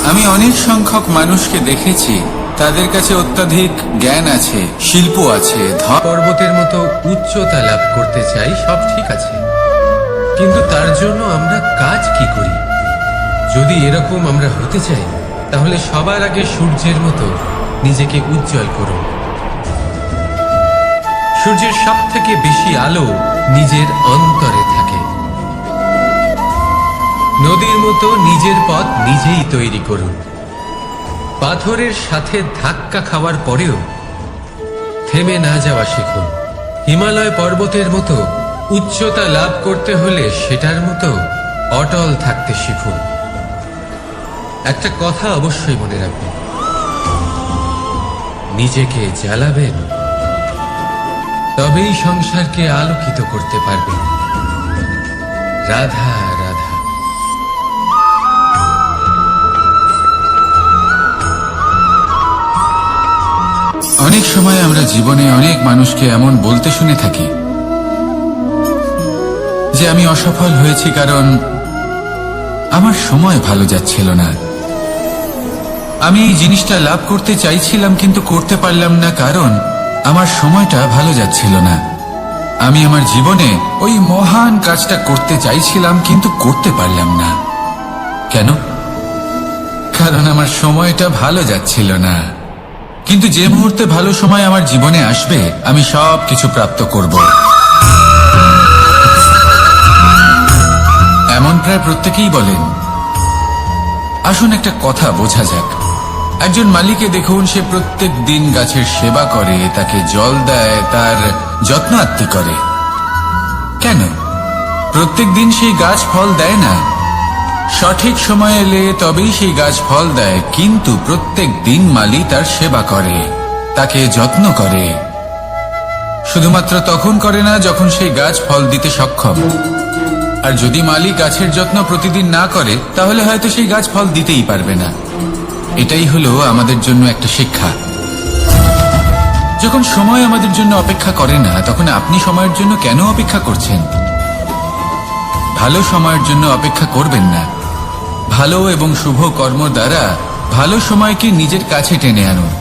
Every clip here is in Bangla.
আমি অনেক সংখ্যক মানুষকে দেখেছি, তাদের কাছে অত্যাধিক জ্ঞান আছে, শিল্প আছে, পর্বতের মতো উচ্চতা লাভ করতে চাই, সব ঠিক আছে, কিন্তু তার জন্য আমরা কাজ কি করি? যদি এরকম আমরা হতে চাই, তাহলে সবার আগে সূর্যের মতো নিজেকে উজ্জ্বল করুন। সূর্যের সব থেকে বেশি আলো নিজের অন্তরে থাকে। নদীর মতো নিজের পথ নিজেই তৈরি করুন। পাথরের সাথে ধাক্কা খাওয়ার পরেও থেমে না যাওয়া শিখুন। হিমালয় পর্বতের মতো উচ্চতা লাভ করতে হলে সেটার মতো অটল থাকতে শিখুন। একটা কথা অবশ্যই মনে রাখবেন, নিজেকে জ্বালাবেন, তবেই সংসারকে আলোকিত করতে পারবেন। রাধা রাধা। অনেক সময় আমরা জীবনে অনেক মানুষকে এমন বলতে শুনে থাকি যে আমি অসফল হয়েছি কারণ আমার সময় ভালো যাচ্ছিল না। আমি এই জিনিসটা লাভ করতে চাইছিলাম কিন্তু করতে পারলাম না কারণ আমার সময়টা ভালো যাচ্ছিল না। আমি আমার জীবনে ওই মহান কাজটা করতে চাইছিলাম কিন্তু করতে পারলাম না। কেন? কারণ আমার সময়টা ভালো যাচ্ছিল না। কিন্তু যে মুহূর্তে ভালো সময় আমার জীবনে আসবে, আমি সব কিছু প্রাপ্ত করব। এমন প্রায় প্রত্যেকেই বলেন। আসুন একটা কথা বোঝা যাক। একজন মালিকে দেখুন, সে প্রত্যেক দিন গাছের সেবা করে, তাকে জল দেয়, তার যত্ন আত্তি করে। কেন? প্রত্যেক দিন সেই গাছ ফল দেয় না। সঠিক সময় এলে তবেই সেই গাছ ফল দেয়, কিন্তু প্রত্যেক দিন মালি তার সেবা করে, তাকে যত্ন করে। শুধুমাত্র তখন করে না যখন সেই গাছ ফল দিতে সক্ষম। আর যদি মালি গাছের যত্ন প্রতিদিন না করে, তাহলে হয়তো সেই গাছ ফল দিতেই পারবে না। এটাই হলো আমাদের জন্য একটা শিক্ষা। যখন সময় আমাদের জন্য অপেক্ষা করে না, তখন আপনি সময়ের জন্য কেন অপেক্ষা করছেন? ভালো সময়ের জন্য অপেক্ষা করবেন না। ভালো এবং শুভ কর্ম দ্বারা ভালো সময়কে নিজের কাছে টেনে আনুন।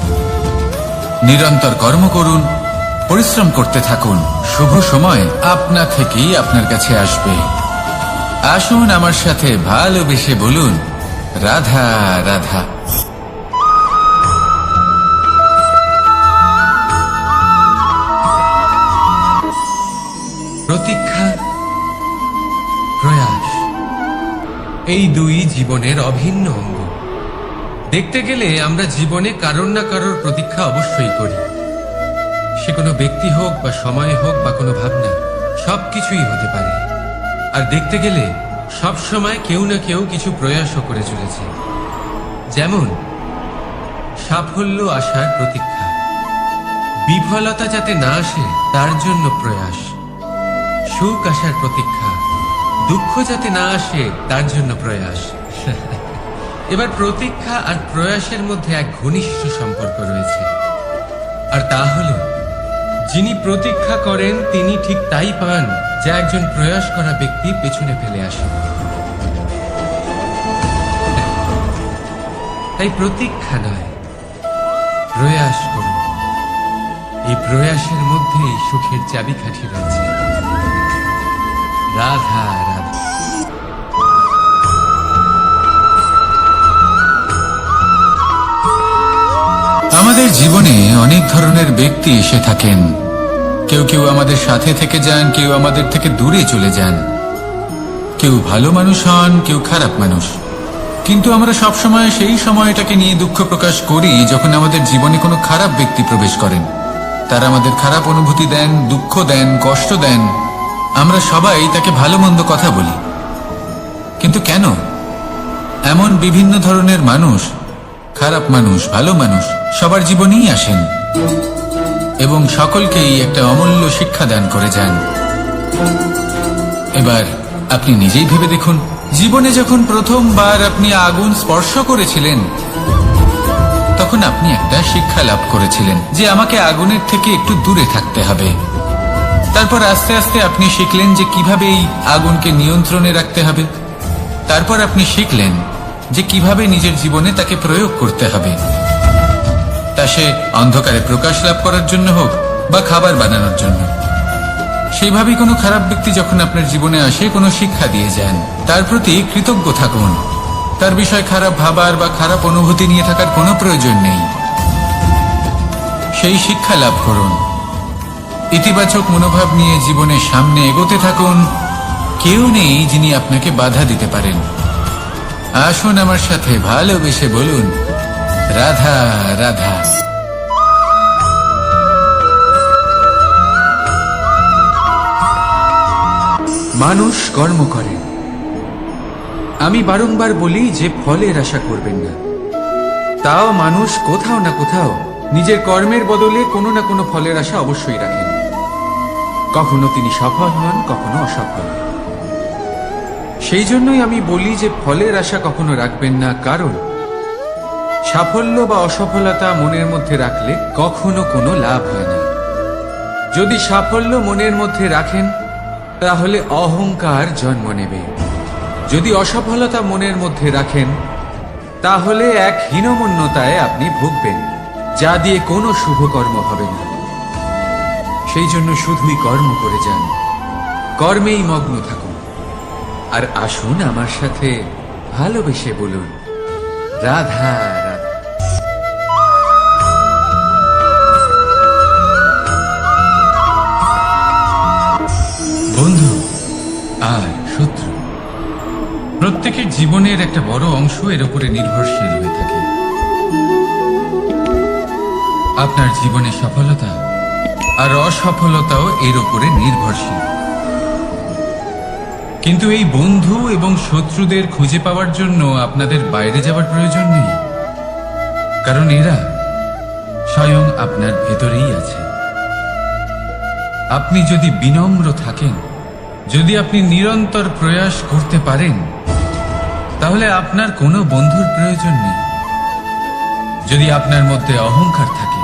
নিরন্তর কর্ম করুন, পরিশ্রম করতে থাকুন। শুভ সময় আপনা থেকেই আপনার কাছে আসবে। আসুন আমার সাথে ভালোবেসে বলুন, রাধা রাধা। প্রতীক্ষা, প্রয়াস, এই দুই জীবনের অভিন্ন অঙ্গ। দেখতে গেলে আমরা জীবনে কারোর না কারোর প্রতীক্ষা অবশ্যই করি। সে কোনো ব্যক্তি হোক বা সময় হোক বা কোনো ভাবনা, সবকিছুই হতে পারে। আর দেখতে গেলে সব সময় কেউ না কেউ কিছু প্রয়াসও করে চলেছে। যেমন সাফল্য আসার প্রতীক্ষা, বিফলতা যাতে না আসে তার জন্য প্রয়াস। সুখ আসার প্রতীক্ষা, দুঃখ যাতে না আসে তার জন্য প্রয়াস। এবার প্রতীক্ষা আর প্রয়াসের মধ্যে এক ঘনিষ্ঠ সম্পর্ক রয়েছে, আর তা হল যিনি প্রতীক্ষা করেন তিনি ঠিক তাই পান যা একজন প্রয়াস করা ব্যক্তি পেছনে ফেলে আসে। তাই প্রতীক্ষা নয়, প্রয়াস করুন। এই প্রয়াসের মধ্যেই সুখের চাবিকাঠি রয়েছে। রাধা রাধা। আমাদের জীবনে অনেক ধরনের ব্যক্তি এসে থাকেন। কেউ কেউ আমাদের সাথে থেকে যান, কেউ আমাদের থেকে দূরে চলে যান। কেউ ভালো মানুষ হন, কেউ খারাপ মানুষ। কিন্তু আমরা সবসময় সেই সময়টাকে নিয়ে দুঃখ প্রকাশ করি যখন আমাদের জীবনে কোনো খারাপ ব্যক্তি প্রবেশ করেন। তারা আমাদের খারাপ অনুভূতি দেন, দুঃখ দেন, কষ্ট দেন। আমরা সবাই তাকে ভালো মন্দ কথা বলি। কিন্তু কেন? এমন বিভিন্ন ধরনের মানুষ, খারাপ মানুষ, ভালো মানুষ, সবার জীবনেই আসেন এবং সকলকেই একটা অমূল্য শিক্ষা দান করে যান। এবার আপনি নিজেই ভেবে দেখুন, জীবনে যখন প্রথমবার আপনি আগুন স্পর্শ করেছিলেন, তখন আপনি একটা শিক্ষা লাভ করেছিলেন যে আমাকে আগুনের থেকে একটু দূরে থাকতে হবে। তারপর আস্তে আস্তে আপনি শিখলেন যে কিভাবে এই আগুনকে নিয়ন্ত্রণে রাখতে হবে। তারপর আপনি শিখলেন যে কিভাবে নিজের জীবনে তাকে প্রয়োগ করতে হবে, তা সে অন্ধকারে প্রকাশ লাভ করার জন্য হোক বা খাবার বানানোর জন্য। সেইভাবেই কোনো খারাপ ব্যক্তি যখন আপনার জীবনে আসে কোনো শিক্ষা দিয়ে যান, তার প্রতি কৃতজ্ঞ থাকুন। তার বিষয় খারাপ ভাবার বা খারাপ অনুভূতি নিয়ে থাকার কোনো প্রয়োজন নেই। সেই শিক্ষা লাভ করুন, ইতিবাচক মনোভাব নিয়ে জীবনের সামনে এগোতে থাকুন। কেউ নেই যিনি আপনাকে বাধা দিতে পারেন। আসুন আমার সাথে ভালোবেসে বলুন, রাধা রাধা। মানুষ কর্ম করে। আমি বারংবার বলি যে ফলের আশা করবেন না। তাও মানুষ কোথাও না কোথাও নিজের কর্মের বদলে কোনো না কোনো ফলের আশা অবশ্যই রাখেন। কখনো তিনি সফল হন, কখনো অসফল। সেই জন্যই আমি বলি যে ফলের আশা কখনো রাখবেন না, কারণ সাফল্য বা অসফলতা মনের মধ্যে রাখলে কখনো কোনো লাভ হয় না। যদি সাফল্য মনের মধ্যে রাখেন তাহলে অহংকার জন্ম নেবে। যদি অসফলতা মনের মধ্যে রাখেন তাহলে এক হীনমন্যতায় আপনি ভুগবেন, যা দিয়ে কোনো শুভকর্ম হবে না। সেই জন্য শুধুই কর্ম করে যান, কর্মেই মগ্ন থাকুন। আর আসুন আমার সাথে ভালোবেসে বলুন, রাধা রাধা। বন্ধু আর শত্রু প্রত্যেকের জীবনের একটা বড় অংশ এর উপরে নির্ভরশীল হয়ে থাকে। আপনার জীবনে সফলতা আর অসফলতাও এর উপরে নির্ভরশীল। কিন্তু এই বন্ধু এবং শত্রুদের খুঁজে পাওয়ার জন্য আপনাদের বাইরে যাওয়ার প্রয়োজন নেই, কারণ এরা স্বয়ং আপনার ভেতরেই আছে। আপনি যদি বিনম্র থাকেন, যদি আপনি নিরন্তর প্রয়াস করতে পারেন, তাহলে আপনার কোনো বন্ধুর প্রয়োজন নেই। যদি আপনার মধ্যে অহংকার থাকে,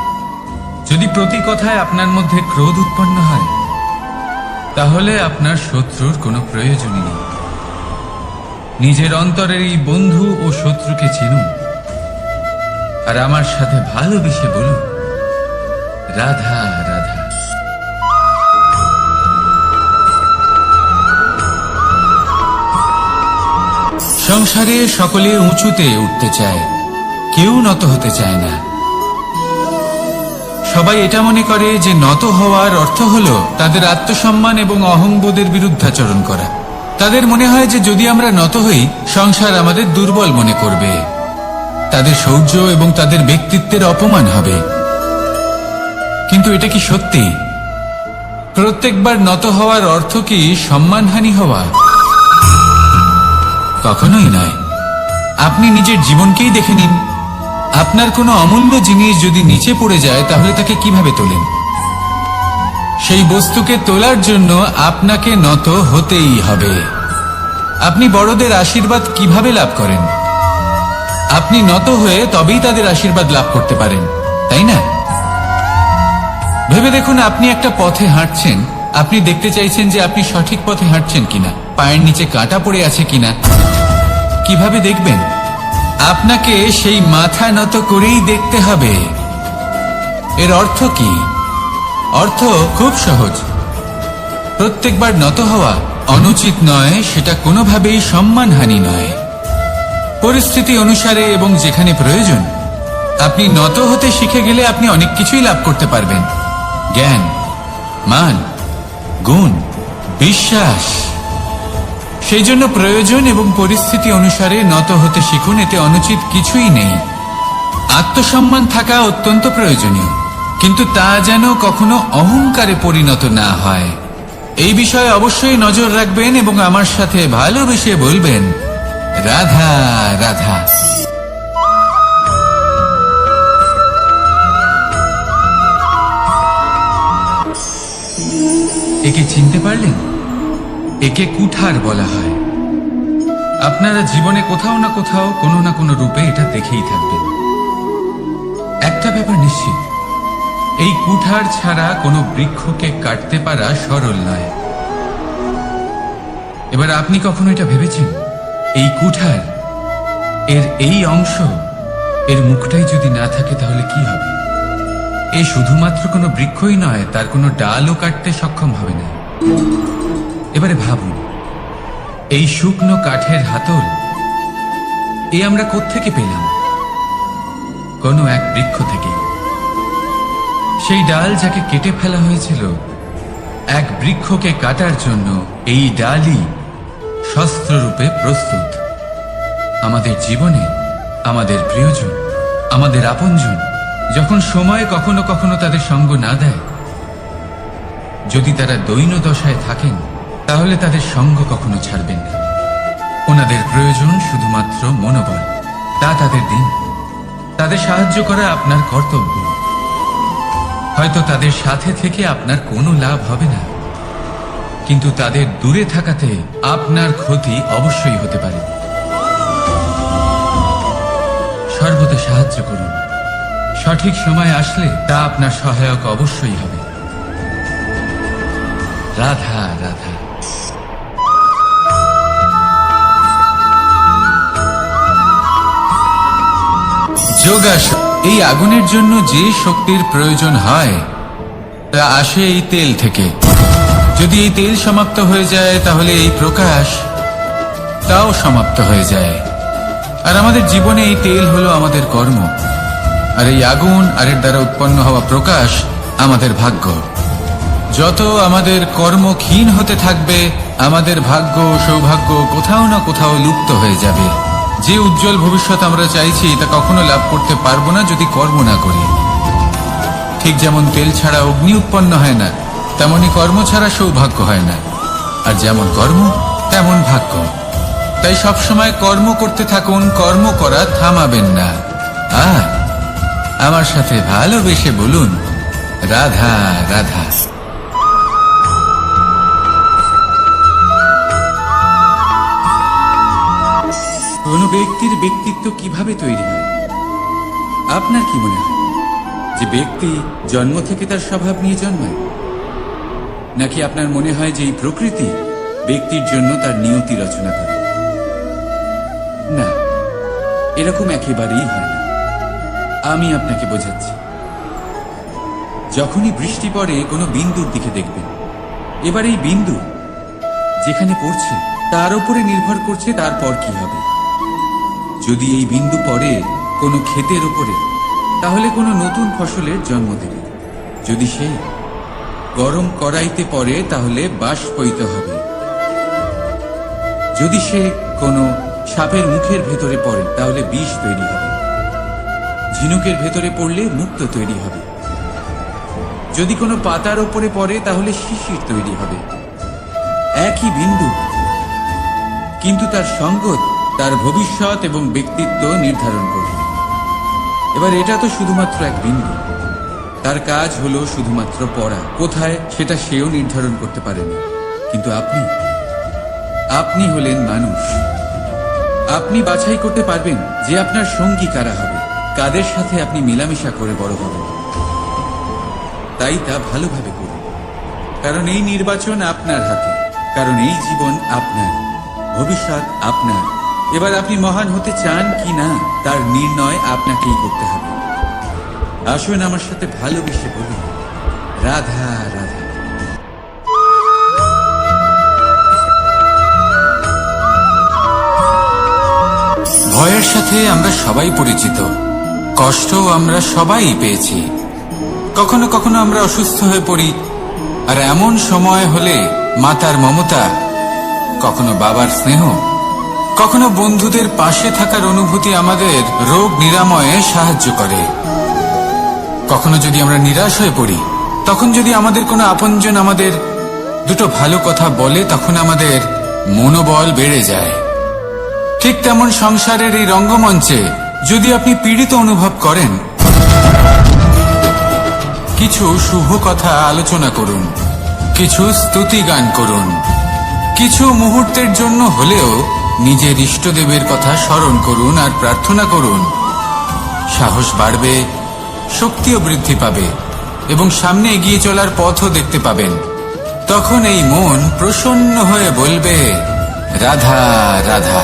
যদি প্রতি কথায় আপনার মধ্যে ক্রোধ উৎপন্ন হয়, তাহলে আপনার শত্রুর কোনো প্রয়োজনই নেই। নিজের অন্তরের এই বন্ধু ও শত্রুকে চিনুন, আর আমার সাথে ভালোবেসে বলুন, রাধা রাধা। সংসারে সকলে উঁচুতে উঠতে চায়, কেউ নত হতে চায় না। সবাই এটা মনে করে যে নত হওয়ার অর্থ হলো তাদের আত্মসম্মান এবং অহংবোধের বিরুদ্ধাচরণ করা। তাদের মনে হয় যে যদি আমরা নত হই, সংসার আমাদের দুর্বল মনে করবে, তাদের শৌর্য এবং তাদের ব্যক্তিত্বের অপমান হবে। কিন্তু এটা কি সত্যি? প্রত্যেকবার নত হওয়ার অর্থ কি সম্মানহানি হওয়া? কখনোই নয়। আপনি নিজের জীবনকেই দেখে নিন। আপনার কোনো অমূল্য জিনিস যদি নিচে পড়ে যায়, তাহলে তাকে কিভাবে তোলেন? সেই বস্তুকে তোলার জন্য আপনাকে নত হতেই হবে। আপনি বড়দের আশীর্বাদ কিভাবে লাভ করেন? আপনি নত হয়ে তবেই তাদের আশীর্বাদ লাভ করতে পারেন, তাই না? ভেবে দেখুন, আপনি একটা পথে হাঁটছেন, আপনি দেখতে চাইছেন যে আপনি সঠিক পথে হাঁটছেন কিনা, পায়ের নিচে কাঁটা পড়ে আছে কিনা। কিভাবে দেখবেন? আপনাকে সেই মাথা নত করেই দেখতে হবে। এর অর্থ কি? অর্থ খুব সহজ। প্রত্যেকবার নত হওয়া অনুচিত নয়, সেটা কোনোভাবেই সম্মানহানি নয়। পরিস্থিতি অনুসারে এবং যেখানে প্রয়োজন আপনি নত হতে শিখে গেলে আপনি অনেক কিছুই লাভ করতে পারবেন। জ্ঞান, মান, গুণ, বিশ্বাস। সেই জন্য প্রয়োজন এবং পরিস্থিতি অনুসারে নত হতে শিখুন, এতে অনুচিত কিছুই নেই। আত্মসম্মান থাকা অত্যন্ত প্রয়োজনীয়, কিন্তু তা যেন কখনো অহংকারে পরিণত না হয়। এই বিষয়ে অবশ্যই নজর রাখবেন এবং আমার সাথে ভালোবেসে বলবেন, রাধা রাধা। একে চিনতে পারলেন? একে কুঠার বলা হয়। আপনারা জীবনে কোথাও না কোথাও কোনো না কোনো রূপে এটা দেখেই থাকবেন। একটা ব্যাপার নিশ্চিত, এই কুঠার ছাড়া কোনো বৃক্ষকে কাটতে পারা সরল নয়। এবার আপনি কখনো এটা ভেবেছেন এই কুঠার এর এই অংশ, এর মুখটাই যদি না থাকে তাহলে কি হবে? এ শুধুমাত্র কোনো বৃক্ষই নয়, তার কোনো ডালও কাটতে সক্ষম হবে না। এবারে ভাবুন, এই শুকনো কাঠের হাতল এ আমরা কোত্থেকে পেলাম? কোনো এক বৃক্ষ থেকে। সেই ডাল যাকে কেটে ফেলা হয়েছিল, এক বৃক্ষকে কাটার জন্য এই ডালই শস্ত্ররূপে প্রস্তুত। আমাদের জীবনে আমাদের প্রিয়জন, আমাদের আপনজন যখন সময় কখনো কখনো তাদের সঙ্গ না দেয়, যদি তারা দৈন দশায় থাকেন, তাহলে তাদের সঙ্গ কখনো ছাড়বেন না। ওনাদের প্রয়োজন শুধুমাত্র মনোবল, তা তাদের দিন। তাদের সাহায্য করা আপনার কর্তব্য। হয়তো তাদের সাথে থেকে আপনার কোনো লাভ হবে না, কিন্তু তাদের দূরে থাকাতে আপনার ক্ষতি অবশ্যই হতে পারে। সর্বদা সাহায্য করুন। সঠিক সময় আসলে তা আপনার সহায়ক অবশ্যই হবে। রাধা রাধা। যোগাসন। এই আগুনের জন্য যে শক্তির প্রয়োজন হয় তা আসে এই তেল থেকে। যদি এই তেল সমাপ্ত হয়ে যায়, তাহলে এই প্রকাশ তাও সমাপ্ত হয়ে যায়। আর আমাদের জীবনে এই তেল হলো আমাদের কর্ম, আর এই আগুন আর এর দ্বারা উৎপন্ন হওয়া প্রকাশ আমাদের ভাগ্য। যত আমাদের কর্ম ক্ষীণ হতে থাকবে, আমাদের ভাগ্য সৌভাগ্য কোথাও না কোথাও লুপ্ত হয়ে যাবে। যে উজ্জ্বল ভবিষ্যৎ আমরা চাইছি তা কখনো লাভ করতে পারবো না যদি কর্ম না করি। ঠিক যেমন তেল ছাড়া অগ্নি উৎপন্ন হয় না, তেমনি কর্ম ছাড়া সৌভাগ্য হয় না। আর যেমন কর্ম তেমন ভাগ্য। তাই সবসময় কর্ম করতে থাকুন, কর্ম করা থামাবেন না। আর আমার সাথে ভালোবেসে বলুন, রাধা রাধা। কোনো ব্যক্তির ব্যক্তিত্ব কিভাবে তৈরি হয়? আপনার কি মনে হয় যে ব্যক্তি জন্ম থেকে তার স্বভাব নিয়ে জন্মায়, নাকি আপনার মনে হয় যে এই প্রকৃতি ব্যক্তির জন্য তার নিয়তি রচনা করে? না, এরকম একেবারেই হয় না। আমি আপনাকে বোঝাচ্ছি। যখনই বৃষ্টি পড়ে, কোনো বিন্দুর দিকে দেখবেন। এবার এই বিন্দু যেখানে পড়ছে তার উপরে নির্ভর করছে তারপর কি হবে। যদি এই বিন্দু পড়ে কোনো ক্ষেতের উপরে, তাহলে কোনো নতুন ফসলের জন্ম দেবে। যদি সে গরম কড়াইতে পড়ে, তাহলে বাষ্পীত হবে। যদি সে কোনো সাপের মুখের ভেতরে পড়ে, তাহলে বিষ তৈরি হবে। ঝিনুকের ভেতরে পড়লে মুক্ত তৈরি হবে। যদি কোনো পাতার ওপরে পড়ে, তাহলে শিশির তৈরি হবে। একই বিন্দু, কিন্তু তার সঙ্গত তার ভবিষ্যৎ এবং ব্যক্তিত্ব নির্ধারণ করবে। এবার এটা তো শুধুমাত্র এক বিন্দু, তার কাজ হলো শুধুমাত্র পড়া। কোথায় সেটা সেও নির্ধারণ করতে পারেনি। কিন্তু আপনি হলেন মানুষ। আপনি বাছাই করতে পারবেন যে আপনার সঙ্গী কারা হবে, কাদের সাথে আপনি মেলামেশা করে বড় হবেন। তাই তা ভালোভাবে করুন, কারণ এই নির্বাচন আপনার হাতে, কারণ এই জীবন আপনার, ভবিষ্যৎ আপনার। এবার আপনি মহান হতে চান কি না, তার নির্ণয় আপনাকেই করতে হবে। আসুন আমার সাথে ভালোবেসে বলুন, রাধা রাধা। ভয়ের সাথে আমরা সবাই পরিচিত, কষ্টও আমরা সবাই পেয়েছি। কখনো কখনো আমরা অসুস্থ হয়ে পড়ি, আর এমন সময় হলে মাতার মমতা, কখনো বাবার স্নেহ, কখনো বন্ধুদের পাশে থাকার অনুভূতি আমাদের রোগ নিরাময়ে সাহায্য করে। কখনো যদি আমরা নিরাশ হয়ে পড়ি, তখন যদি আমাদের কোনো আপনজন আমাদের দুটো ভালো কথা বলে, তখন আমাদের মনোবল বেড়ে যায়। ঠিক তেমন সংসারের এই রঙ্গমঞ্চে যদি আপনি পীড়িত অনুভব করেন, কিছু শুভ কথা আলোচনা করুন, কিছু স্তুতি গান করুন, কিছু মুহূর্তের জন্য হলেও নিজের ইষ্টদেবের কথা স্মরণ করুন আর প্রার্থনা করুন। সাহস বাড়বে, শক্তিও বৃদ্ধি পাবে এবং সামনে এগিয়ে চলার পথও দেখতে পাবেন। তখন এই মন প্রসন্ন হয়ে বলবে, রাধা রাধা।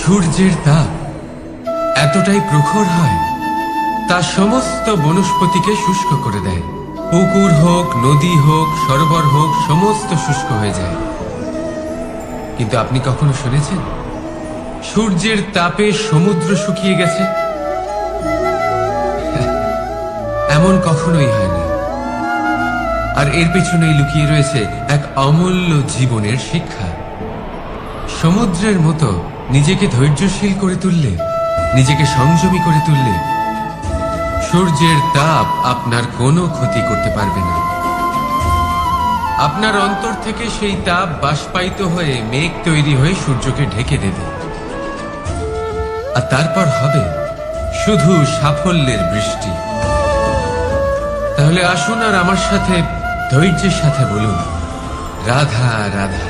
সূর্যের তাপ এতটাই প্রখর হয় তা সমস্ত বনস্পতিকে শুষ্ক করে দেয়। পুকুর হোক, নদী হোক, সরোবর হোক, সমস্ত শুষ্ক হয়ে যায়। কিন্তু আপনি কখনো শুনেছেন সূর্যের তাপে সমুদ্র শুকিয়ে গেছে? এমন কখনোই হয়নি। আর এর পেছনেই লুকিয়ে রয়েছে এক অমূল্য জীবনের শিক্ষা। সমুদ্রের মতো নিজেকে ধৈর্যশীল করে তুললে, নিজেকে সংযমী করে তুললে সূর্যের তাপ আপনার কোনো ক্ষতি করতে পারবে না। আপনার অন্তর থেকে সেই তাপ বাষ্পায়িত হয়ে মেঘ তৈরি হয়ে সূর্যকে ঢেকে দেবে, আর তারপর হবে শুধু সাফল্যের বৃষ্টি। তাহলে আসুন আর আমার সাথে ধৈর্যের সাথে বলুন, রাধা রাধা।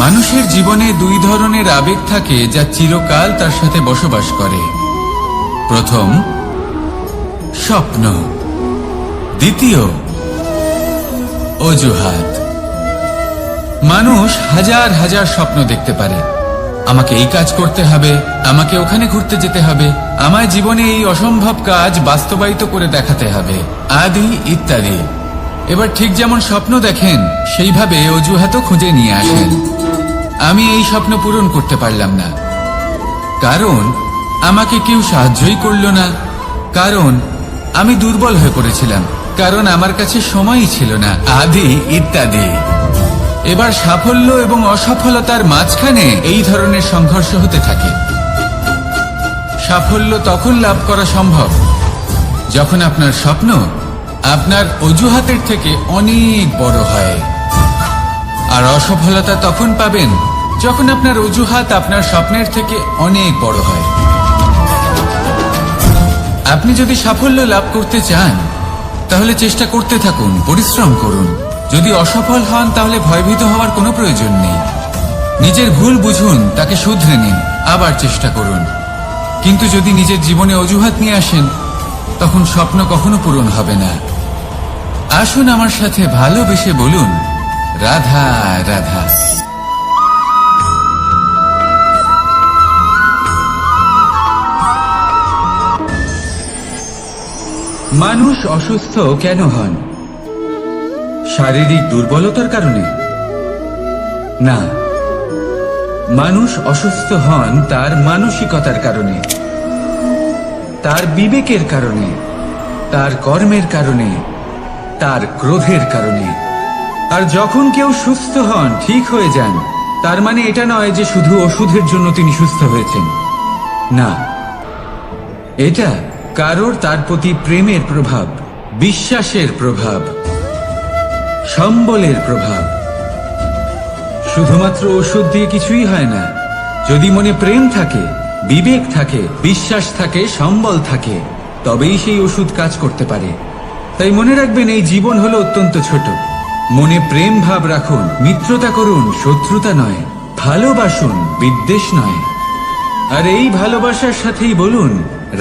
মানুষের জীবনে দুই ধরনের আবেগ থাকে যা চিরকাল তার সাথে বসবাস করে। প্রথম, স্বপ্ন। দ্বিতীয়, অজুহাত। মানুষ হাজার হাজার স্বপ্ন দেখতে পারে। আমাকে এই কাজ করতে হবে, আমাকে ওখানে ঘুরতে যেতে হবে, আমার জীবনে এই অসম্ভব কাজ বাস্তবায়িত করে দেখাতে হবে, আদি ইত্যাদি। এবার ঠিক যেমন স্বপ্ন দেখেন সেইভাবে অজুহাতও খুঁজে নিয়ে আসেন। আমি এই স্বপ্ন পূরণ করতে পারলাম না, কারণ আমাকে কেউ সাহায্যই করল না, কারণ আমি দুর্বল হয়ে পড়েছিলাম, কারণ আমার কাছে সময়ই ছিল না, আদি ইত্যাদি। এবার সাফল্য এবং অসফলতার মাঝখানে এই ধরনের সংঘর্ষ হতে থাকে। সাফল্য তখন লাভ করা সম্ভব যখন আপনার স্বপ্ন আপনার অজুহাতের থেকে অনেক বড় হয়, আর অসফলতা তখন পাবেন যখন আপনার অজুহাত আপনার স্বপ্নের থেকে অনেক বড় হয়। আপনি যদি সাফল্য লাভ করতে চান তাহলে চেষ্টা করতে থাকুন, পরিশ্রম করুন। যদি অসফল হন তাহলে ভয়ভীত হওয়ার কোনো প্রয়োজন নেই। নিজের ভুল বুঝুন, তাকে শুধরে নিন, আবার চেষ্টা করুন। কিন্তু যদি নিজের জীবনে অজুহাত নিয়ে আসেন তখন স্বপ্ন কখনো পূরণ হবে না। আসুন আমার সাথে ভালোবেসে বলুন, রাধা রাধা। মানুষ অসুস্থ কেন হন? শারীরিক দুর্বলতার কারণে? না, মানুষ অসুস্থ হন তার মানসিকতার কারণে, তার বিবেকের কারণে, তার কর্মের কারণে, তার ক্রোধের কারণে। আর যখন কেউ সুস্থ হন, ঠিক হয়ে যান, তার মানে এটা নয় যে শুধু ওষুধের জন্য তিনি সুস্থ হয়েছেন। না, এটা কারোর তার প্রতি প্রেমের প্রভাব, বিশ্বাসের প্রভাব, সম্বলের প্রভাব। শুধুমাত্র ওষুধ দিয়ে কিছুই হয় না। যদি মনে প্রেম থাকে, বিবেক থাকে, বিশ্বাস থাকে, সম্বল থাকে, তবেই সেই ওষুধ কাজ করতে পারে। তাই মনে রাখবেন, এই জীবন হলো অত্যন্ত ছোট। মনে প্রেম ভাব রাখুন, মিত্রতা করুন, শত্রুতা নয়। ভালোবাসুন, বিদ্বেষ নয়। আর এই ভালোবাসার সাথেই বলুন,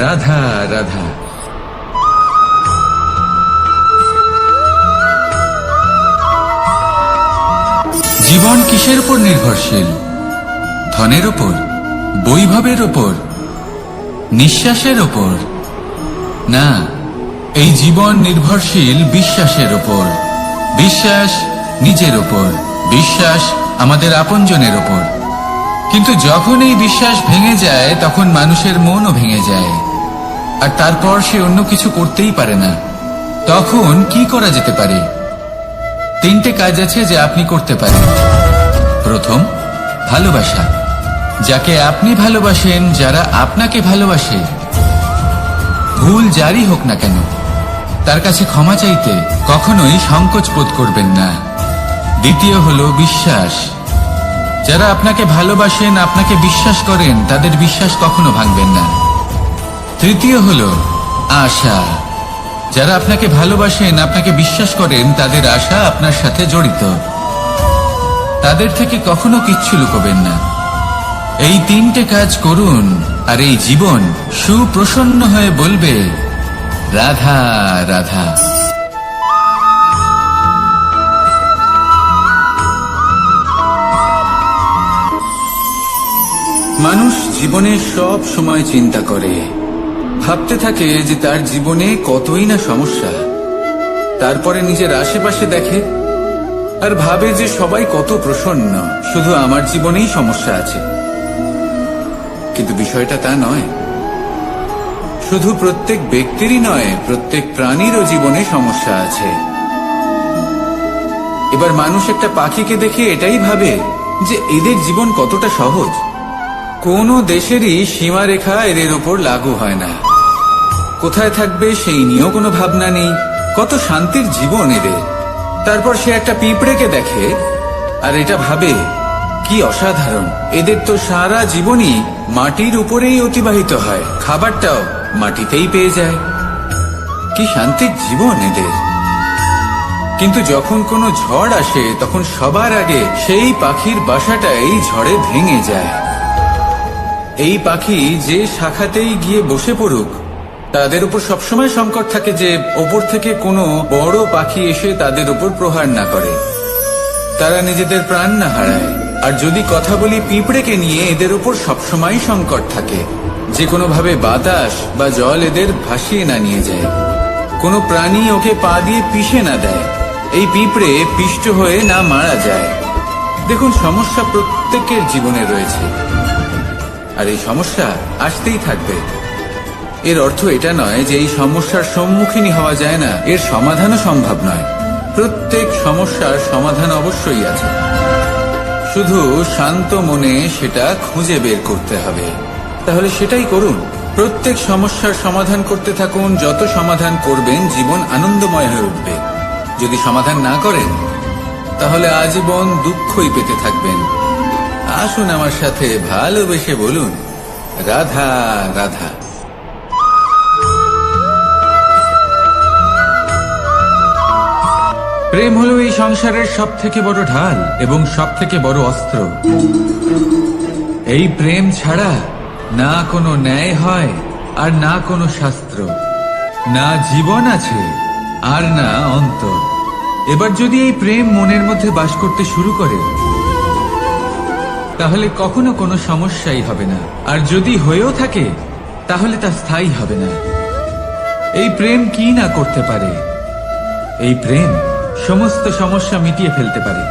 রাধা রাধা। জীবন কিসের উপর নির্ভরশীল? ধনের ওপর, বৈভবের ওপর, নিঃশ্বাসের ওপর? না, এই জীবন নির্ভরশীল বিশ্বাসের ওপর। বিশ্বাস নিজের ওপর, বিশ্বাস আমাদের আপনজনের ওপর। কিন্তু যখন এই বিশ্বাস ভেঙে যায় তখন মানুষের মনও ভেঙে যায়, আর তারপর সে অন্য কিছু করতেই পারে না। তখন কি করা যেতে পারে? তিনটে কাজ আছে যা আপনি করতে পারেন। প্রথম, ভালোবাসা। যাকে আপনি ভালোবাসেন, যারা আপনাকে ভালোবাসে, ভুল যারই হোক না কেন, তার কাছে ক্ষমা চাইতে কখনোই সংকোচ বোধ করবেন না। দ্বিতীয় হলো বিশ্বাস। যারা আপনাকে ভালোবাসেন, আপনাকে বিশ্বাস করেন, তাদের বিশ্বাস কখনো ভাঙবেন না। তৃতীয় হলো আশা। যারা আপনাকে ভালোবাসেন, আপনাকে বিশ্বাস করেন, তাদের আশা আপনার সাথে জড়িত। তাদের থেকে কখনো কিচ্ছু লুকোবেন না। এই তিনটে কাজ করুন আর এই জীবন সুপ্রসন্ন হয়ে বলবে, রাধা রাধা। মানুষ জীবনে সব সময় চিন্তা করে, ভাবতে থাকে যে তার জীবনে কতই না সমস্যা। তারপরে নিজের আশেপাশে দেখে আর ভাবে যে সবাই কত প্রসন্ন, শুধু আমার জীবনেই সমস্যা আছে। কিন্তু বিষয়টা তা নয়। শুধু প্রত্যেক ব্যক্তিরই নয়, প্রত্যেক প্রাণীরও জীবনে সমস্যা আছে। এবার মানুষ একটা পাখিকে দেখে এটাই ভাবে যে এদের জীবন কতটা সহজ। কোনো দেশেরই সীমারেখা এদের ওপর লাগু হয় না। কোথায় থাকবে সেই নিয়েও কোনো ভাবনা নেই। কত শান্তির জীবন এদের। তারপর সে একটা পিঁপড়েকে দেখে আর এটা ভাবে কি অসাধারণ, এদের তো সারা জীবনই মাটির উপরেই অতিবাহিত হয়, খাবারটাও মাটিতেই পেয়ে যায়। কি শান্তির জীবন এদের। কিন্তু যখন কোনো ঝড় আসে তখন সবার আগে সেই পাখির বাসাটাই ঝড়ে ভেঙে যায়। এই পাখি যে শাখাতেই গিয়ে বসে পড়ুক, তাদের উপর সবসময় সংকট থাকে যে ওপর থেকে কোনো বড় পাখি এসে তাদের উপর প্রহার না করে, তারা নিজেদের প্রাণ না হারায়। আর যদি কথা বলি পিঁপড়েকে নিয়ে, এদের উপর সবসময় সংকট থাকে যে কোনোভাবে বাতাস বা জল এদের ভাসিয়ে না নিয়ে যায়, কোনো প্রাণী ওকে পা দিয়ে পিষে না দেয়, এই পিঁপড়ে পিষ্ট হয়ে না মারা যায়। দেখুন, সমস্যা প্রত্যেকের জীবনে রয়েছে আর এই সমস্যা আসতেই থাকবে। এর অর্থ এটা নয় যে এই সমস্যার সম্মুখীন হওয়া যায় না, এর সমাধানও সম্ভব নয়। প্রত্যেক সমস্যার সমাধান অবশ্যই আছে, শুধু শান্ত মনে সেটা খুঁজে বের করতে হবে। তাহলে সেটাই করুন, প্রত্যেক সমস্যার সমাধান করতে থাকুন। যত সমাধান করবেন জীবন আনন্দময় হয়ে উঠবে। যদি সমাধান না করেন তাহলে আজীবন দুঃখই পেতে থাকবেন। আসুন আমার সাথে ভালোবেসে বলুন, রাধা রাধা। প্রেম হলো এই সংসারের সব থেকে বড় ঢাল এবং সব থেকে বড় অস্ত্র। এই প্রেম ছাড়া না কোনো ন্যায় হয় আর না কোনো শাস্ত্র, না জীবন আছে আর না অন্ত। এবার যদি এই প্রেম মনের মধ্যে বাস করতে শুরু করে তাহলে কখনো কোনো সমস্যাই হবে না, আর যদি হয়েও থাকে তাহলে তা স্থায়ী হবে না। এই প্রেম কি না করতে পারে? এই প্রেম সমস্ত সমস্যা মিটিয়ে ফেলতে পারে।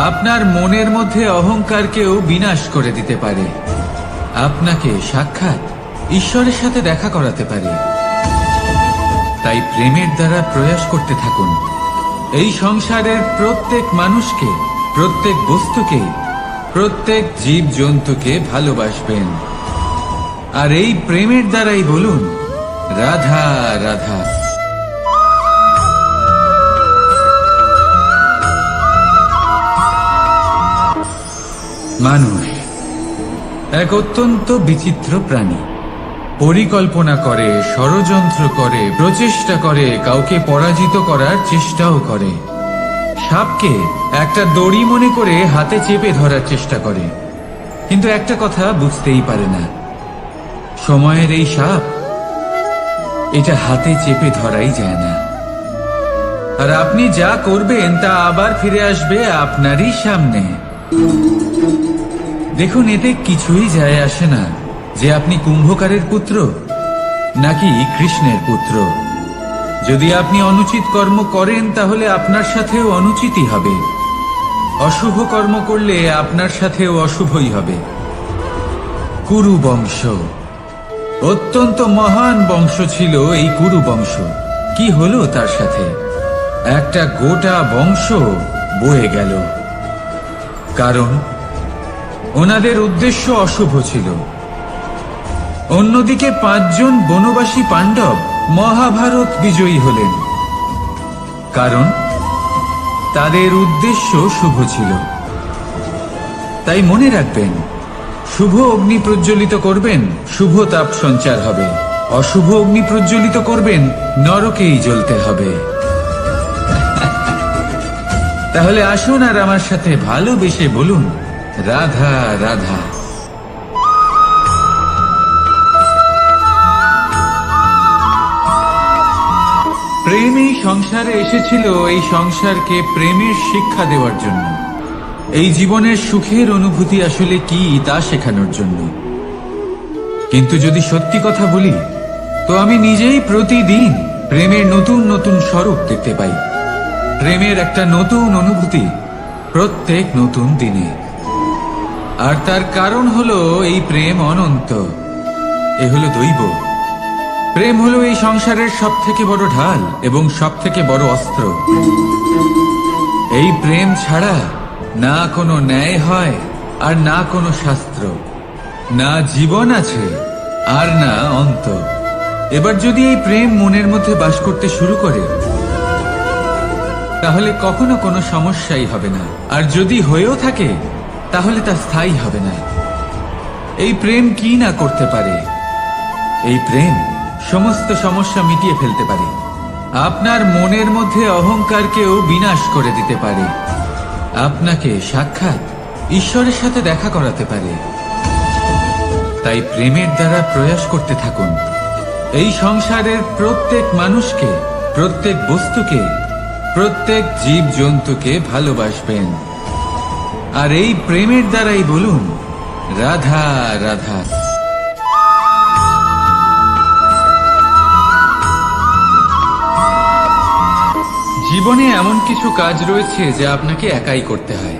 আপনার মনের মধ্যে অহংকারকেও বিনাশ করে দিতে পারে। আপনাকে সাক্ষাৎ ঈশ্বরের সাথে দেখা করাতে পারে। তাই প্রেমের দ্বারা প্রয়াস করতে থাকুন। এই সংসারের প্রত্যেক মানুষকে, প্রত্যেক বস্তুকে, প্রত্যেক জীব জন্তুকে ভালোবাসবেন। আর এই প্রেমের দ্বারাই বলুন, রাধা রাধা। মানুষ এক অত্যন্ত বিচিত্র প্রাণী। পরিকল্পনা করে, ষড়যন্ত্র করে, প্রচেষ্টা করে, কাউকে পরাজিত করার চেষ্টাও করে। সাপকে একটা দড়ি মনে করে হাতে চেপে ধরার চেষ্টা করে, কিন্তু একটা কথা বুঝতেই পারে না, সময়ের এই সাপ এটা হাতে চেপে ধরাই যায় না। আর আপনি যা করবেন তা আবার ফিরে আসবে আপনারই সামনে। দেখুন, এতে কিছুই যায় আসে না যে আপনি কুম্ভকারের পুত্র নাকি কৃষ্ণের পুত্র। যদি আপনি অনুচিত কর্ম করেন তাহলে আপনার সাথেও অনুচিতই হবে। অশুভ কর্ম করলে আপনার সাথেও অশুভই হবে। কুরু বংশ অত্যন্ত মহান বংশ ছিল। এই কুরু বংশ কি হলো তার সাথে? একটা গোটা বংশ বয়ে গেল, কারণ ওনাদের উদ্দেশ্য অশুভ ছিল। অন্যদিকে 5 জন বনবাসী পাণ্ডব মহাভারত বিজয়ী হলেন, কারণ তাদের উদ্দেশ্য শুভ ছিল। তাই মনে রাখবেন, শুভ অগ্নি প্রজ্বলিত করবেন, শুভ তাপ সঞ্চার হবে। অশুভ অগ্নি প্রজ্বলিত করবেন, নরকেই জ্বলতে হবে। তাহলে আসুন আর আমার সাথে ভালোবেসে বলুন, রাধা রাধা। প্রেম এই সংসারে এসেছিল এই সংসারকে প্রেমের শিক্ষা দেওয়ার জন্য। এই জীবনের সুখের অনুভূতি আসলে কি তা শেখানোর জন্য। কিন্তু যদি সত্যি কথা বলি, তো আমি নিজেই প্রতিদিন প্রেমের নতুন নতুন স্বরূপ দেখতে পাই। প্রেমের একটা নতুন অনুভূতি প্রত্যেক নতুন দিনে। আর তার কারণ হলো এই প্রেম অনন্ত, এ হলো দৈব। প্রেম হলো এই সংসারের সব থেকে বড় ঢাল এবং সব থেকে বড় অস্ত্র। এই প্রেম ছাড়া না কোনো ন্যায় হয় আর না কোনো শাস্ত্র, না জীবন আছে আর না অন্ত। এবার যদি এই প্রেম মনের মধ্যে বাস করতে শুরু করে, তাহলে কখনো কোনো সমস্যাই হবে না। আর যদি হয়েও থাকে, তাহলে তা স্থায়ী হবে না। এই প্রেম কি না করতে পারে? এই প্রেম সমস্ত সমস্যা মিটিয়ে ফেলতে পারে। আপনার মনের মধ্যে অহংকারকেও বিনাশ করে দিতে পারে। আপনাকে সাক্ষাৎ ঈশ্বরের সাথে দেখা করাতে পারে। তাই প্রেমের দ্বারা প্রয়াস করতে থাকুন। এই সংসারের প্রত্যেক মানুষকে, প্রত্যেক বস্তুকে, প্রত্যেক জীব জন্তুকে ভালোবাসবেন। আর এই প্রেমের দ্বারাই বলুন রাধা রাধা। জীবনে এমন কিছু কাজ রয়েছে যা আপনাকে একাই করতে হয়,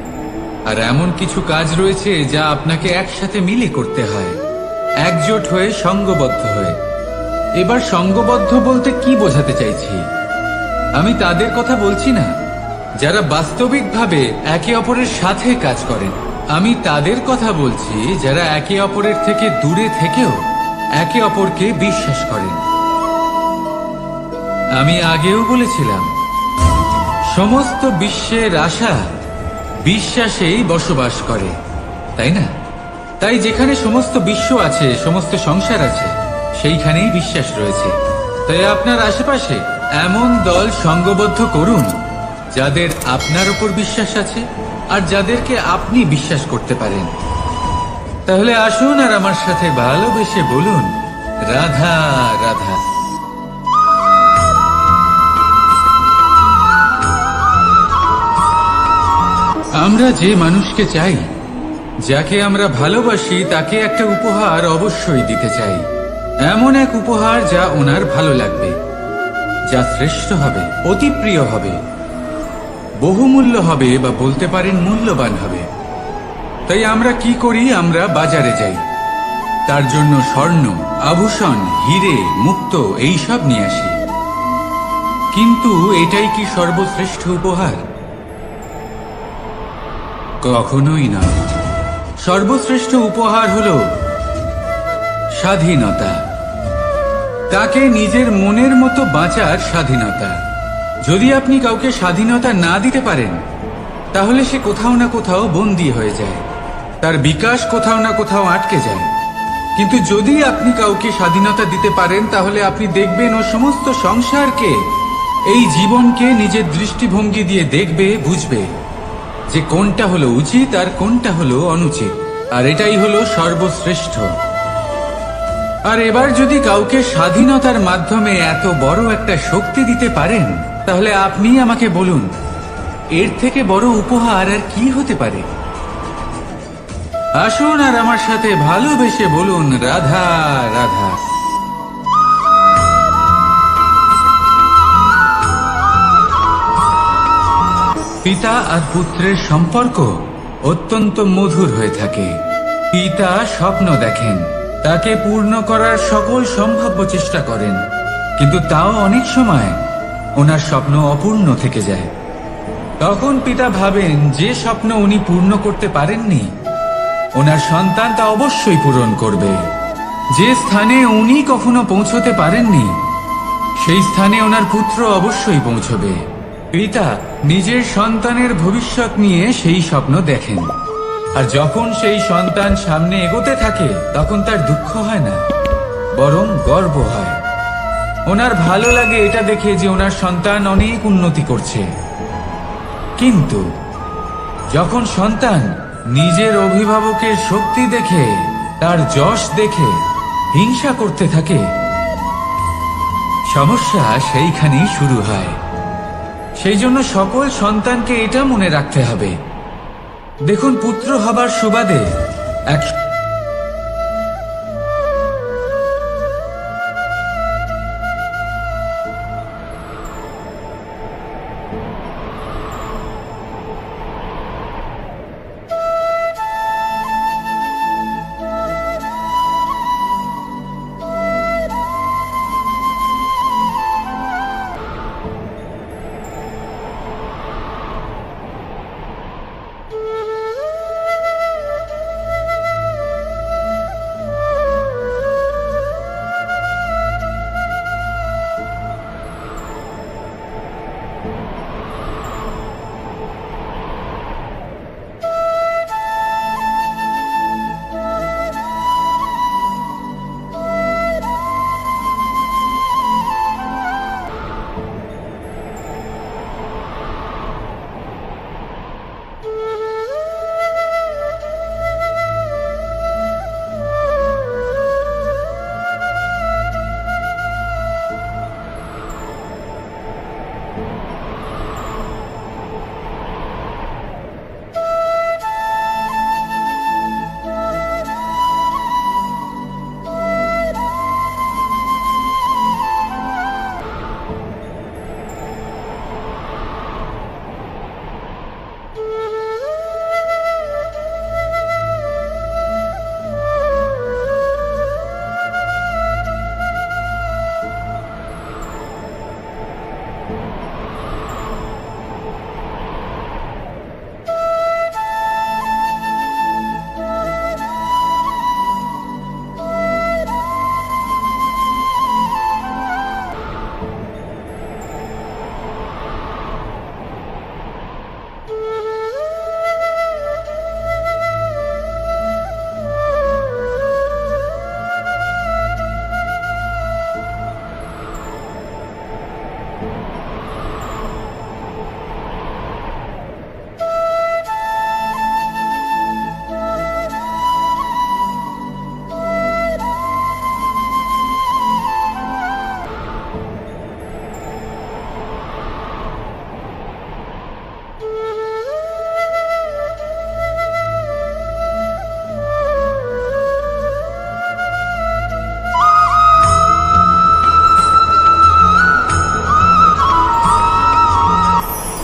আর এমন কিছু কাজ রয়েছে যা আপনাকে একসাথে মিলে করতে হয়, একজোট হয়ে, সঙ্গবদ্ধ হয়ে। এবার সঙ্গবদ্ধ বলতে কি বোঝাতে চাইছি? আমি তাদের কথা বলছি না যারা বাস্তবিকভাবে একে অপরের সাথে কাজ করেন। আমি তাদের কথা বলছি যারা একে অপরের থেকে দূরে থেকেও একে অপরকে বিশ্বাস করেন। আমি আগেও বলেছিলাম, সমস্ত বিশ্বের আশা বিশ্বাসেই বসবাস করে, তাই না? তাই যেখানে সমস্ত বিশ্ব আছে, সমস্ত সংসার আছে, সেইখানেই বিশ্বাস রয়েছে। তাই আপনার আশেপাশে এমন দল সঙ্গবদ্ধ করুন যাদের আপনার উপর বিশ্বাস আছে আর যাদেরকে আপনি বিশ্বাস করতে পারেন। তাহলে আসুন আর আমার সাথে ভালোবেসে বলুন রাধা রাধা। আমরা যে মানুষকে চাই, যাকে আমরা ভালোবাসি, তাকে একটা উপহার অবশ্যই দিতে চাই। এমন এক উপহার যা ওনার ভালো লাগবে, যা শ্রেষ্ঠ হবে, অতি প্রিয় হবে, বহুমূল্য হবে, বা বলতে পারেন মূল্যবান হবে। তাই আমরা কি করি? আমরা বাজারে যাই, তার জন্য স্বর্ণ, আভূষণ, হিরে, মুক্ত এইসব নিয়ে আসি। কিন্তু এটাই কি সর্বশ্রেষ্ঠ উপহার? কখনোই না। সর্বশ্রেষ্ঠ উপহার হল স্বাধীনতা। তাকে নিজের মনের মতো বাঁচার স্বাধীনতা। যদি আপনি কাউকে স্বাধীনতা না দিতে পারেন, তাহলে সে কোথাও না কোথাও বন্দী হয়ে যায়, তার বিকাশ কোথাও না কোথাও আটকে যায়। কিন্তু যদি আপনি কাউকে স্বাধীনতা দিতে পারেন, তাহলে আপনি দেখবেন ও সমস্ত সংসারকে, এই জীবনকে নিজের দৃষ্টিভঙ্গি দিয়ে দেখবে, বুঝবে যে কোনটা হলো উচিত আর কোনটা হলো অনুচিত। আর এটাই হলো সর্বশ্রেষ্ঠ। আর এবার যদি কাউকে স্বাধীনতার মাধ্যমে এত বড় একটা শক্তি দিতে পারেন, তাহলে আপনি আমাকে বলুন, এর থেকে বড় উপহার আর কি হতে পারে? আসুন আর আমার সাথে ভালোবেসে বলুন রাধা রাধা। পিতা আর পুত্রের সম্পর্ক অত্যন্ত মধুর হয়ে থাকে। পিতা স্বপ্ন দেখেন, তাকে পূর্ণ করার সকল সম্ভাব্য চেষ্টা করেন, কিন্তু তাও অনেক সময় ওনার স্বপ্ন অপূর্ণ থেকে যায়। তখন পিতা ভাবেন যে স্বপ্ন উনি পূর্ণ করতে পারেননি, ওনার সন্তান তা অবশ্যই পূরণ করবে। যে স্থানে উনি কখনো পৌঁছতে পারেননি, সেই স্থানে ওনার পুত্র অবশ্যই পৌঁছবে। পিতা নিজের সন্তানের ভবিষ্যৎ নিয়ে সেই স্বপ্ন দেখেন, আর যখন সেই সন্তান সামনে এগোতে থাকে, তখন তার দুঃখ হয় না, বরং গর্ব হয়। ওনার ভালো লাগে এটা দেখে যে ওনার সন্তান অনেক উন্নতি করছে। কিন্তু যখন সন্তান নিজের অভিভাবকের শক্তি দেখে, তার যশ দেখে হিংসা করতে থাকে, সমস্যা সেইখানেই শুরু হয়। সেই জন্য সকল সন্তানকে এটা মনে রাখতে হবে, দেখুন, পুত্র হবার সুবাদে এক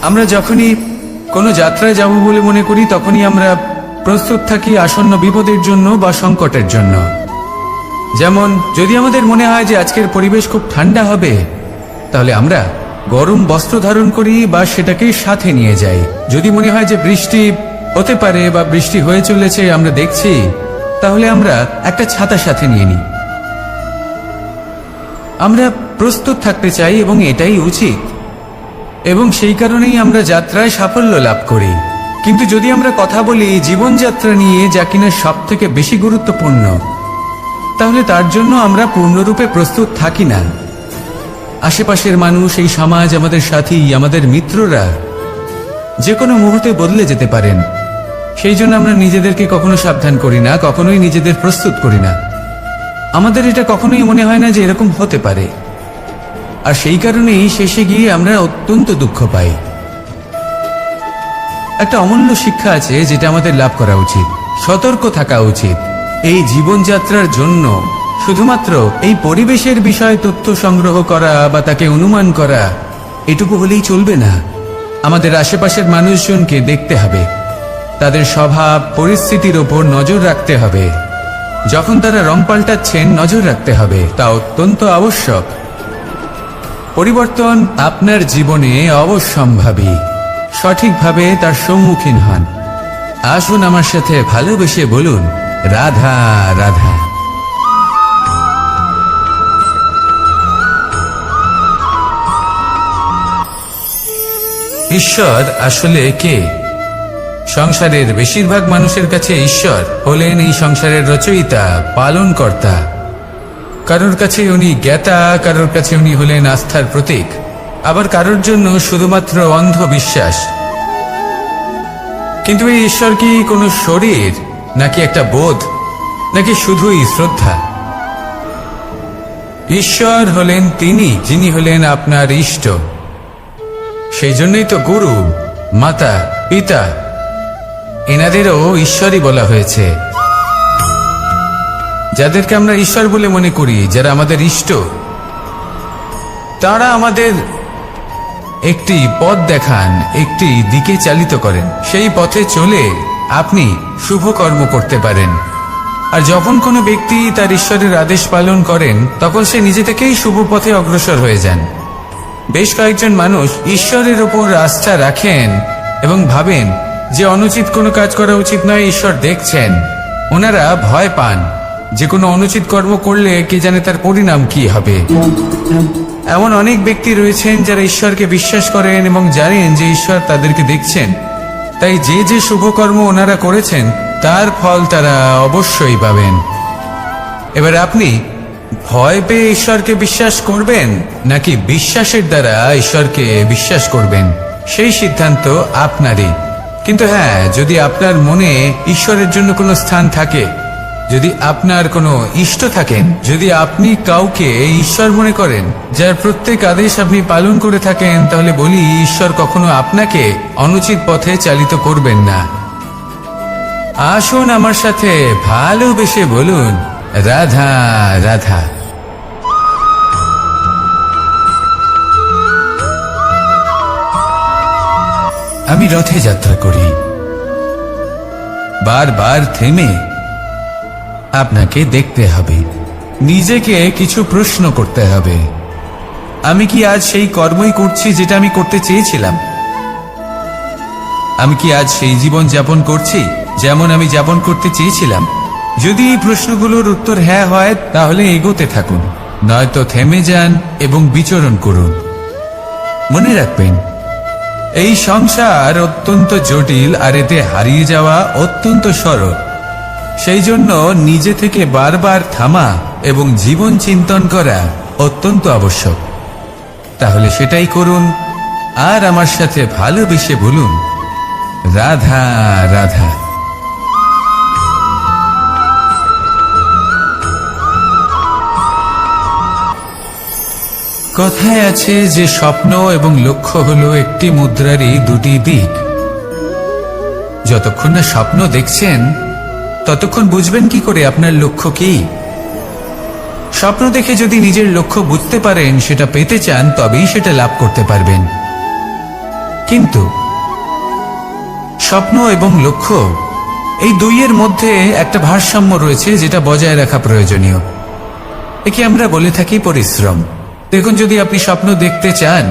আমরা যখনই কোনো যাত্রায় যাব বলে মনে করি, তখনই আমরা প্রস্তুত থাকি আসন্ন বিপদের জন্য বা সংকটের জন্য। যেমন যদি আমাদের মনে হয় যে আজকের পরিবেশ খুব ঠান্ডা হবে, তাহলে আমরা গরম বস্ত্র ধারণ করি বা সেটাকে সাথে নিয়ে যাই। যদি মনে হয় যে বৃষ্টি হতে পারে বা বৃষ্টি হয়ে চলেছে, আমরা দেখছি, তাহলে আমরা একটা ছাতা সাথে নিয়ে নিই। আমরা প্রস্তুত থাকতে চাই এবং এটাই উচিত, এবং সেই কারণেই আমরা যাত্রায় সাফল্য লাভ করি। কিন্তু যদি আমরা কথা বলি জীবনযাত্রা নিয়ে, যা কিনা সব থেকে বেশি গুরুত্বপূর্ণ, তাহলে তার জন্য আমরা পূর্ণরূপে প্রস্তুত থাকি না। আশেপাশের মানুষ, এই সমাজ, আমাদের সাথী, আমাদের মিত্ররা যে কোনো মুহূর্তে বদলে যেতে পারেন। সেই জন্য আমরা নিজেদেরকে কখনো সাবধান করি না, কখনোই নিজেদের প্রস্তুত করি না। আমাদের এটা কখনোই মনে হয় না যে এরকম হতে পারে, আর সেই কারণেই শেষে গিয়ে আমরা অত্যন্ত দুঃখ পাই। একটা অমূল্য শিক্ষা আছে যেটা আমাদের লাভ করা উচিত। সতর্ক থাকা উচিত। এই জীবনযাত্রার জন্য শুধুমাত্র এই পরিবেশের বিষয়ে তথ্য সংগ্রহ করা বা তাকে অনুমান করা, এটুকু হলেই চলবে না। আমাদের আশেপাশের মানুষজনকে দেখতে হবে, তাদের স্বভাব পরিস্থিতির ওপর নজর রাখতে হবে। যখন তারা রং পাল্টাচ্ছেন, নজর রাখতে হবে, তা অত্যন্ত আবশ্যক। পরিবর্তন আপনার জীবনে অবশ্যম্ভাবী। সঠিকভাবে তার সম্মুখীন হন। আসুন আমার সাথে ভালোবেসে বলুন, রাধা রাধা। ঈশ্বর আসলে কে? সংসারের বেশিরভাগ মানুষের কাছে ঈশ্বর হলেন এই সংসারের রচয়িতা, পালনকর্তা। কারোর কাছে উনি জ্ঞাতা, কারোর কাছে উনি হলেন আস্থার প্রতীক, আবার কারোর জন্য শুধুমাত্র অন্ধ বিশ্বাস। কিন্তু এই ঈশ্বর কি কোনো শরীর, নাকি একটা বোধ, নাকি শুধুই শ্রদ্ধা? ঈশ্বর হলেন তিনি যিনি হলেন আপনার ইষ্ট। সেই জন্যই তো গুরু, মাতা, পিতা এনাদেরও ঈশ্বরই বলা হয়েছে। যাদেরকে আমরা ঈশ্বর বলে মনে করি, যারা আমাদের ইষ্ট, তারা আমাদের একটি পথ দেখান, একটি দিকে চালিত করেন। সেই পথে চলে আপনি শুভ কর্ম করতে পারেন। আর যখন কোনো ব্যক্তি তার ঈশ্বরের আদেশ পালন করেন, তখন সে নিজে থেকেই শুভ পথে অগ্রসর হয়ে যান। বেশ কয়েকজন মানুষ ঈশ্বরের ওপর আস্থা রাখেন এবং ভাবেন যে অনুচিত কোনো কাজ করা উচিত নয়, ঈশ্বর দেখছেন। ওনারা ভয় পান যে কোনো অনুচিত কর্ম করলে কে জানে তার পরিণাম কি হবে। এমন অনেক ব্যক্তি রয়েছেন যারা ঈশ্বরকে বিশ্বাস করেন এবং জানেন যে ঈশ্বর তাদেরকে দেখছেন, তাই যে যে শুভকর্ম ওনারা করেছেন তার ফল তারা অবশ্যই পাবেন। এবার আপনি ভয় পেয়ে ঈশ্বরকে বিশ্বাস করবেন নাকি বিশ্বাসের দ্বারা ঈশ্বরকে বিশ্বাস করবেন, সেই সিদ্ধান্ত আপনারই। কিন্তু হ্যাঁ, যদি আপনার মনে ঈশ্বরের জন্য কোনো স্থান থাকে, যদি আপনার কোনো ইষ্ট থাকেন, যদি আপনি কাউকে ঈশ্বর মনে করেন, যার প্রত্যেক আদেশ আপনি পালন করে থাকেন, তাহলে বলি ঈশ্বর কখনো আপনাকে অনুচিত পথে চালিত করবেন না। আসুন আমার সাথে ভালোবেসে বলুন, রাধা রাধা। আমি রথে যাত্রা করি। বারবার থেমে আপনাকে দেখতে হবে, নিজেকে কিছু প্রশ্ন করতে হবে। আমি কি আজ সেই কর্মই করছি যেটা আমি করতে চেয়েছিলাম? আমি কি আজ সেই জীবন যাপন করছি যেমন আমি যাপন করতে চেয়েছিলাম? যদি এই প্রশ্নগুলোর উত্তর হ্যাঁ হয়, তাহলে এগোতে থাকুন, নয়তো থেমে যান এবং বিচরণ করুন। মনে রাখবেন, এই সংসার অত্যন্ত জটিল আর এতে হারিয়ে যাওয়া অত্যন্ত সরল। সেই জন্য নিজে থেকে বারবার থামা এবং জীবন চিন্তন করা অত্যন্ত আবশ্যক। তাহলে সেটাই করুন আর আমার সাথে ভালোবেসে বলুন, রাধা রাধা। কথায় আছে যে স্বপ্ন এবং লক্ষ্য হলো একটি মুদ্রারই দুটি দিক। যতক্ষণ না স্বপ্ন দেখছেন, ততক্ষণ বুঝবেন কি করে আপনার লক্ষ্য কি? স্বপ্ন দেখে যদি নিজের লক্ষ্য বুঝতে পারেন, সেটা পেতে চান, তবেই সেটা লাভ করতে পারবেন। কিন্তু স্বপ্ন এবং লক্ষ্য, এই দুইয়ের মধ্যে একটা ভারসাম্য রয়েছে যেটা বজায় রাখা প্রয়োজনীয়। একে আমরা বলে থাকি পরিশ্রম। দেখুন, যদি আপনি স্বপ্ন দেখতে চান,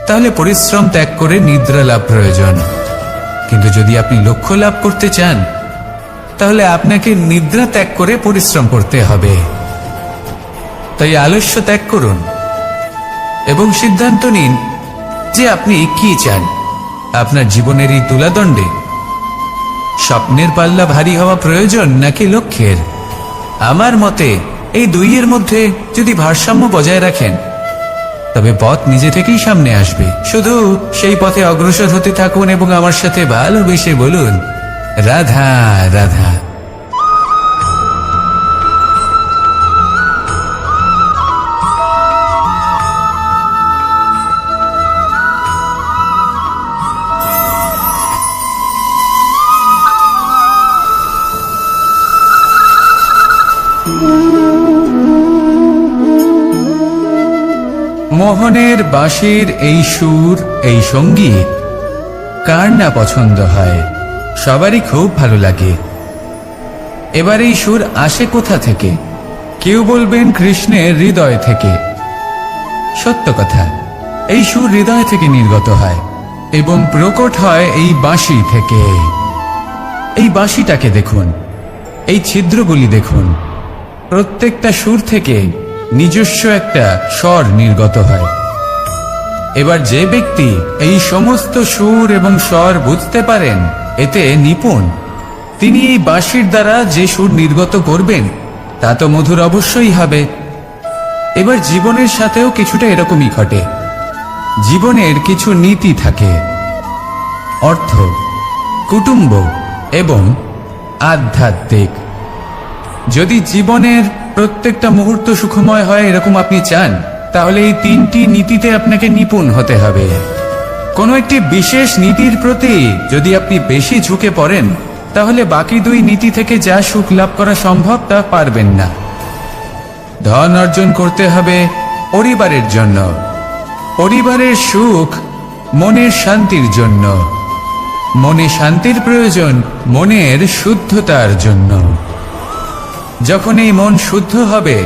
তাহলে পরিশ্রম ত্যাগ করে নিদ্রা লাভ প্রয়োজন। কিন্তু যদি আপনি লক্ষ্য লাভ করতে চান, তাহলে আপনাকে নিদ্রা ত্যাগ করে পরিশ্রম করতে হবে। তাই আলস্য ত্যাগ করুন এবং সিদ্ধান্ত নিন যে আপনি কি চান। আপনার জীবনের এই তুলাদণ্ডে স্বপ্নের পাল্লা ভারী হওয়া প্রয়োজন নাকি লক্ষ্যের? আমার মতে এই দুইয়ের মধ্যে যদি ভারসাম্য বজায় রাখেন, তবে পথ নিজে থেকেই সামনে আসবে। শুধু সেই পথে অগ্রসর হতে থাকুন এবং আমার সাথে ভালোবেসে বলুন, রাধা রাধা। মোহনের বাঁশির এই সুর, এই সঙ্গীত কার না পছন্দ হয়? সবারই খুব ভালো লাগে। এবার এই সুর আসে কোথা থেকে? কেউ বলবেন কৃষ্ণের হৃদয় থেকে। সত্য কথা, এই সুর হৃদয় থেকে নির্গত হয় এবং প্রকট হয় এই বাঁশি থেকে। এই বাঁশিটাকে দেখুন, এই ছিদ্রগুলি দেখুন, প্রত্যেকটা সুর থেকে নিজস্ব একটা স্বর নির্গত হয়। এবার যে ব্যক্তি এই সমস্ত সুর এবং স্বর বুঝতে পারেন, এতে নিপুণ, তিনি এই বাঁশির দ্বারা যে সুর নির্গত করবেন তা তো মধুর অবশ্যই হবে। এবার জীবনের সাথেও কিছুটা এরকমই ঘটে। জীবনের কিছু নীতি থাকে, অর্থ, কুটুম্ব এবং আধ্যাত্মিক। যদি জীবনের প্রত্যেকটা মুহূর্ত সুখময় হয় এরকম আপনি চান, তাহলে এই তিনটি নীতিতে আপনাকে নিপুণ হতে হবে। কোনো একটি বিশেষ নীতির প্রতি যদি আপনি বেশি ঝুঁকে পড়েন, তাহলে বাকি দুই নীতি থেকে যা সুখ লাভ করা সম্ভব তা পারবেন না। ধন অর্জন করতে হবে পরিবারের জন্য, পরিবারের সুখ মনের শান্তির জন্য, মনে শান্তির প্রয়োজন মনের শুদ্ধতার জন্য। যখন এই মন শুদ্ধ হবে,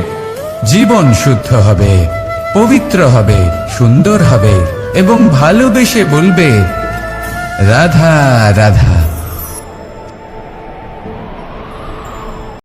জীবন শুদ্ধ হবে, পবিত্র হবে, সুন্দর হবে এবং ভালোবেসে বলবে রাধা রাধা।